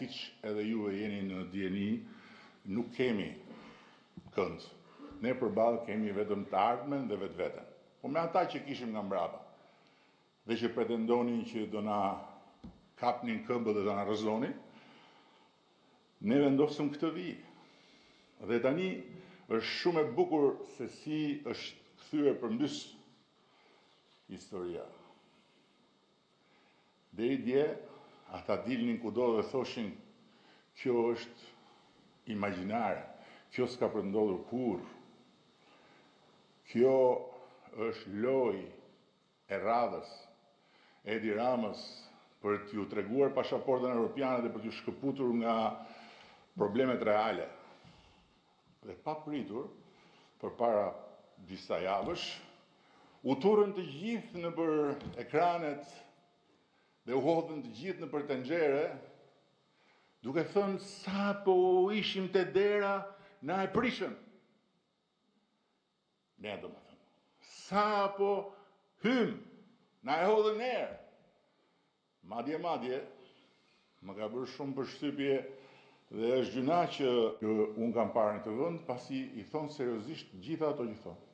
siç edhe juve jeni në dieni, nuk kemi kënd. Ne përballë kemi vetëm të ardhmen dhe vetveten. Po me ata që kishim nga mbrapa dhe që pretendonin që do na kapnin këmbët dhe do na rrëzonin, ne vendosëm këtë vijë. Dhe tani është shumë e bukur se si është kthyer përmbys historia. Deri dje, ata dilnin kudo dhe thoshin, kjo është imagjinare, kjo s'ka përndodhur kurrë. Kjo është lojë e radhës, e Edi Ramës për t'ju treguar pasaportën europiane dhe për t'ju shkëputur nga problemet reale. Dhe pa pritur, përpara disa javësh, u turën të gjithë nëpër ekranet dhe u hodhën të gjithë nëpër tenxhere, duke thënë sa po ishim te dera, na e prishën. Ne do të thënë, sa po hym, na e hodhën erë. Madje, më ka bërë shumë përshtypje dhe është gjëna që unë kam parë në të vend, pasi i thonë seriozisht gjitha ato që thonë.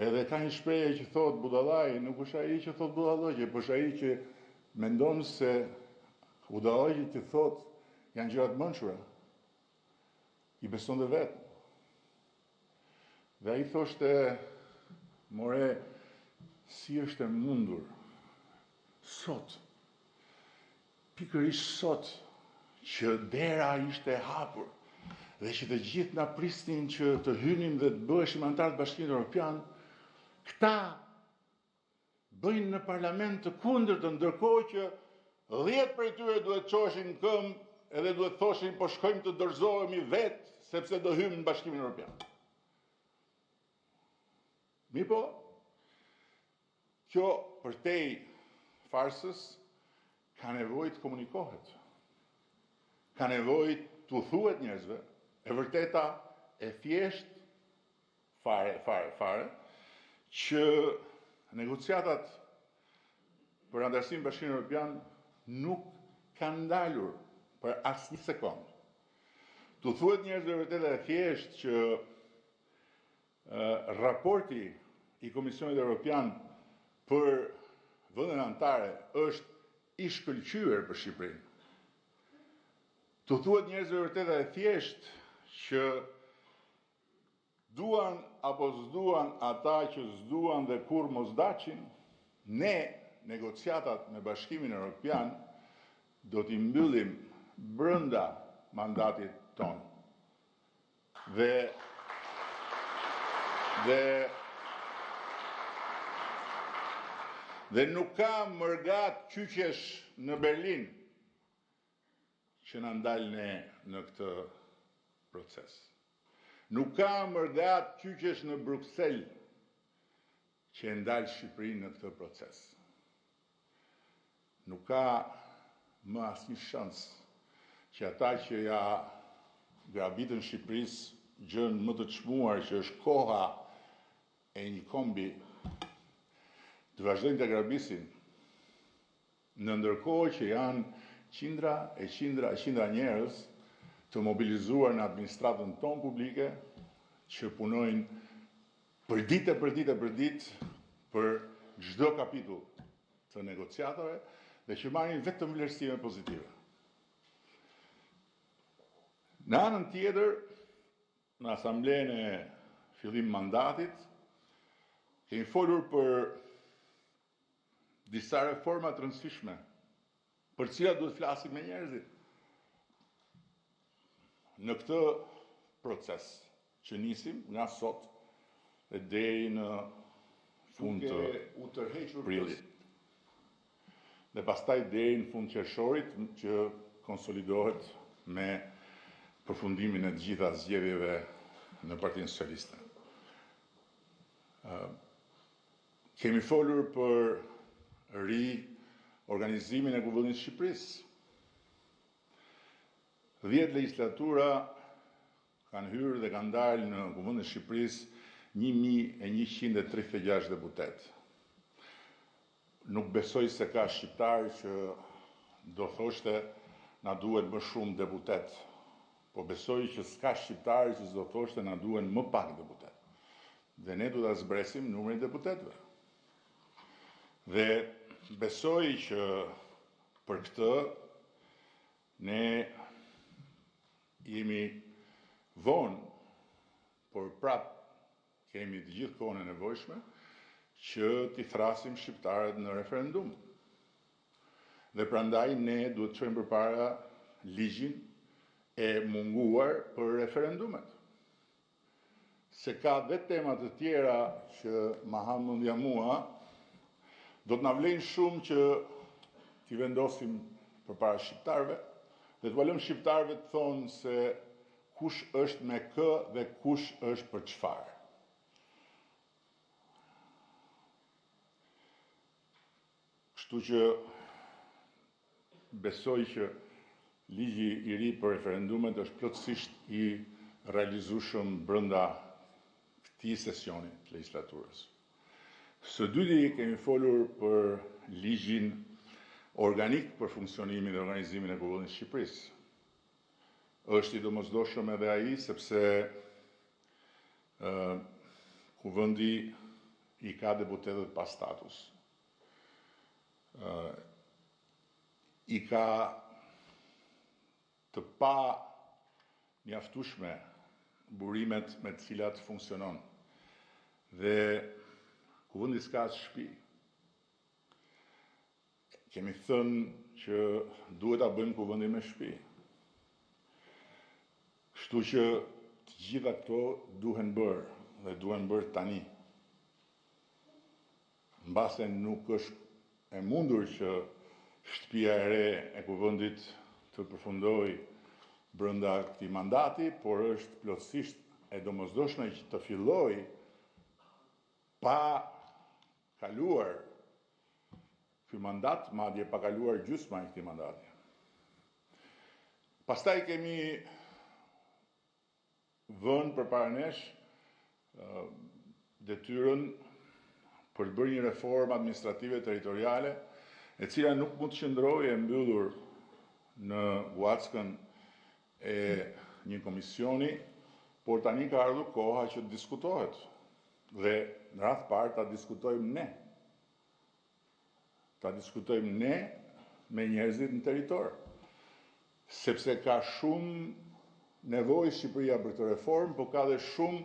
Edhe ka një shprehje që thotë budallai, nuk është ai që thotë budallogje, por është ai që mendon se budallogjet që thotë janë gjëra të mençura. I beson dhe vetë. Dhe ai thoshte, more, si është e mundur sot, pikërisht sot, që dera ishte e hapur dhe që të gjithë na prisnin që të hynim dhe të bëheshim antar të Bashkimit Evropian, këta bëjnë në parlament të kundërtën, ndërkohë që 10 prej tyre duhet çoheshin në këmbë edhe duhet thoshin po shkojmë të dorëzohemi vetë sepse do hymë në Bashkimin Evropian. Mirë po, kjo përtej farsës ka nevojë të komunikohet. Ka nevojë t'u thuhet njerëzve e vërteta e thjesht fare që negociatat për antarësinë në Bashkimin Evropian nuk kanë ndalur për asnjë sekond. T'u thuhet njerëzve vërteta e thjesht që raporti i Komisionit Evropian për vendin anëtare është i shkëlqyer për Shqipërinë. T'u thuhet njerëzve vërteta e thjesht që duan apo s'duan ata që s'duan dhe kur mos daqin, ne negociatat me Bashkimin Evropian do t'i mbyllim brenda mandatit ton. Dhe nuk ka mërgat kyqesh në Berlin që na ndal ne në këtë proces. Nuk ka mërgat kyqesh në Bruksel që e ndal Shqipërinë në këtë proces. Nuk ka më asnjë shans që ata që ja grabitën Shqipërisë gjën më të çmuar që është koha e një kombi të vazhdojnë të grabisin, në ndërkohë që janë qindra njerëz të mobilizuar në administratën tonë publike, që punojnë për ditë për çdo kapitull të negociatave dhe që marrin vetëm vlerësime pozitive. Në anën tjetër, në asamblenë e fillim mandatit, kemi folur për disa reforma të rëndësishme, për cilat duhet flasim me njerëzit. Në këtë proces që nisim nga sot dhe deri në fund të prillit. Dhe pastaj deri në fund qershorit që konsolidohet me përfundimin e të gjitha zgjedhjeve në Partinë Socialiste. Kemi folur për riorganizimin e Kuvendit të Shqipërisë. 10 legislatura kanë hyrë dhe kanë dalë në Kuvendin e Shqipërisë 1136 deputet. nuk besoj se ka shqiptar që do thoshte na duhet më shumë deputet, po besoj që s'ka shqiptar që do thoshte na duhen më pak deputet. Dhe ne do ta zbresim numrin e deputetëve. Dhe besoj që për këtë ne jemi vonë, por prap kemi të gjithë kohën e nevojshme që t'i thrasim shqiptarët në referendum. Dhe prandaj ne duhet të çojmë përpara ligjin e munguar për referendumet. Se ka dhe tema të tjera që ma han mendja mua, do të na vlejnë shumë që t'i vendosim përpara shqiptarëve, dhe t'u lëm shqiptarëve të thonë se kush është me kë dhe kush është për çfarë. Kështu që besoj që ligji i ri për referendumet është plotësisht i realizueshëm brenda këtij sesioni të legjislaturës. Së dyti kemi folur për ligjin organik për funksionimin dhe organizimin e Kuvendit të Shqipërisë. Është i domosdoshëm edhe ai sepse Kuvendi i ka deputetët pa status. I ka të pa mjaftueshme burimet me të cilat funksionon. Dhe Kuvendi s'ka as shtëpi. Kemi thënë që duhet ta bëjmë Kuvendin me shtëpi. Kështu që të gjitha këto duhen bërë dhe duhen bërë tani. Mbase nuk është e mundur që shtëpia e re e Kuvendit të përfundojë brenda këtij mandati, por është plotësisht e domosdoshme që të fillojë pa kaluar ky mandat, madje pa kaluar gjysma e këtij mandati. Pastaj kemi vënë përpara nesh detyrën për të bërë një reformë administrative territoriale, e cila nuk mund të qëndrojë e mbyllur në guackën e një komisioni, por tani ka ardhur koha që të diskutohet. Dhe në radhë parë ta diskutojmë ne. Ta diskutojmë ne me njerëzit në territor. Sepse ka shumë nevojë Shqipëria për këtë reformë, por ka dhe shumë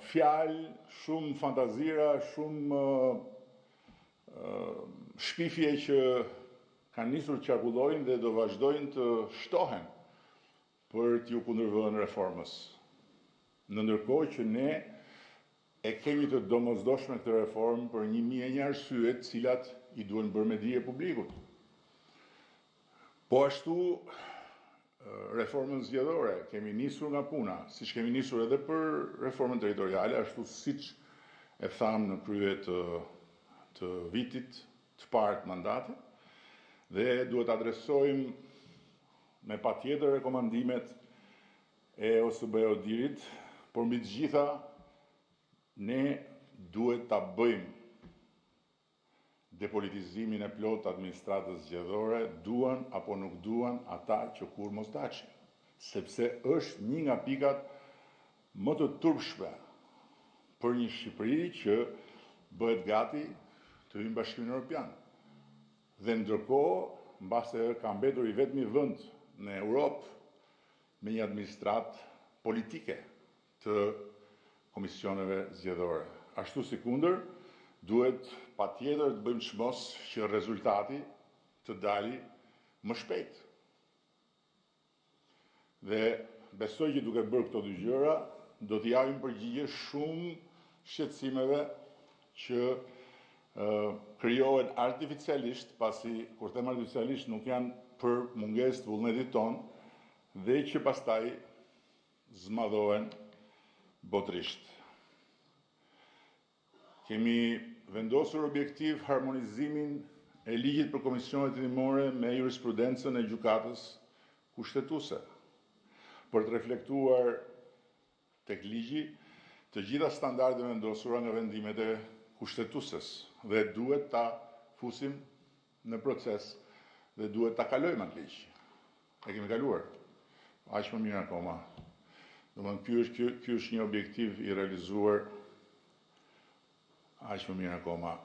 fjalë, shumë fantazira, shumë shpifje që kanë nisur të qarkullojnë dhe do vazhdojnë të shtohen për t'ju kundërvënë reformës. Në ndërkohë që ne e kemi të domosdoshme këtë reformë për 1001 arsye të cilat i duhen bërë me dije publikut. Po ashtu reformën zgjedhore kemi nisur nga puna, siç kemi nisur edhe për reformën territoriale, ashtu siç e tham në krye të vitit të parë të mandatit, dhe duhet adresojmë me patjetër rekomandimet e OSBE-ODIR-it, por mbi të gjitha ne duhet ta bëjmë depolitizimin e plot administratës zgjedhore, duan apo nuk duan ata që kur mos daqin, sepse është një nga pikat më të turpshme për një Shqipëri që bëhet gati të hyjë në Bashkimin Evropian. Dhe ndërkohë, mbase ka mbetur i vetmi vend në Europë me një administratë politike të komisioneve zgjedhore. Ashtu sikundër, duhet patjetër të bëjmë çmos që rezultati të dali më shpejt. Dhe besoj që duke bërë këto dy gjëra, do t'i japim përgjigje shumë shqetësimeve që krijohen artificialisht, pasi kur them artificialisht nuk janë për mungesë të vullnetit ton, dhe që pastaj zmadhohen botërisht. Kemi vendosur objektiv harmonizimin e ligjit për komisionet hetimore me jurisprudencën e gjykatës kushtetuese, për të reflektuar tek ligji të gjitha standardet vendosura nga vendimet e kushtetueses. dhe duhet ta fusim në proces dhe duhet ta kalojmë atë ligj. E kemi kaluar. Aq më mirë akoma. Domethënë ky është një objektiv i realizuar. Aq më mirë akoma.